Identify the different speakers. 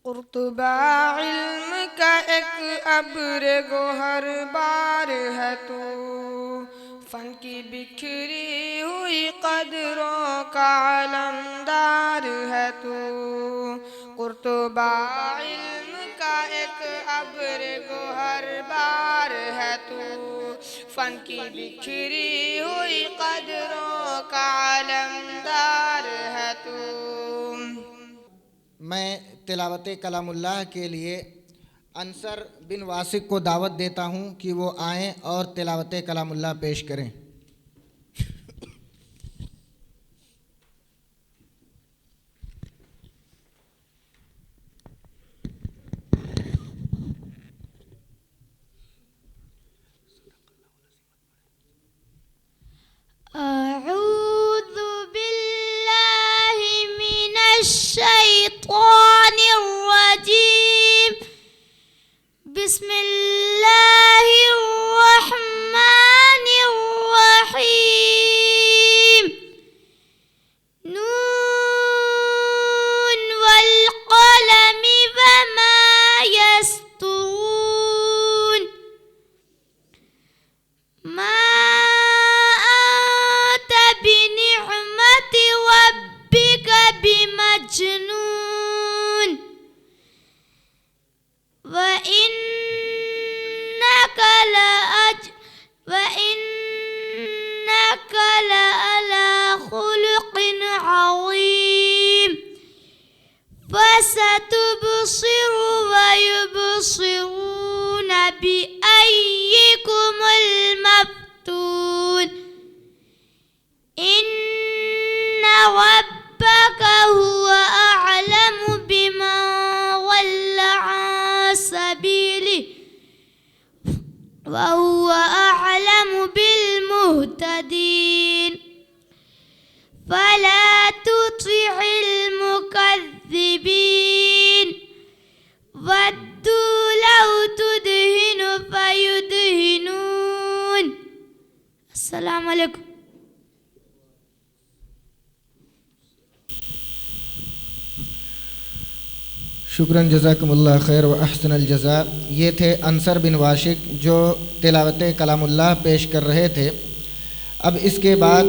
Speaker 1: قرطبہ علم کا ایک ابر گوہر بار ہے تو، فن کی بکھری ہوئی قدروں کا علمدار ہے تو۔ قرطبہ علم کا ایک ابر گوہر بار ہے تو، فن کی بکھری ہوئی قدروں کا علمدار ہے تو۔
Speaker 2: میں تلاوت کلام اللہ کے لیے انصر بن واسق کو دعوت دیتا ہوں کہ وہ آئیں اور تلاوت کلام اللہ پیش کریں۔
Speaker 3: أعوذ بالله من الشيطان الرجيم. بسم الله الرحمن الرحيم. نون والقلم وما يسطرون. ما بنعمة ربك بمجنون. وإنك لعلى خلق عظيم. فستبصر ويبصرون بأيكم المفتون. إن ربك هو أعلم بمن ضل عن سبيله وهو أعلم بالمهتدين. فلا تطع المكذبين. ودوا لو تدهن فيدهنون. السلام علیکم.
Speaker 2: شکراً، جزاکم اللہ خیر و احسن الجزاء۔ یہ تھے انصر بن واشق جو تلاوت کلام اللہ پیش کر رہے تھے۔ اب اس کے بعد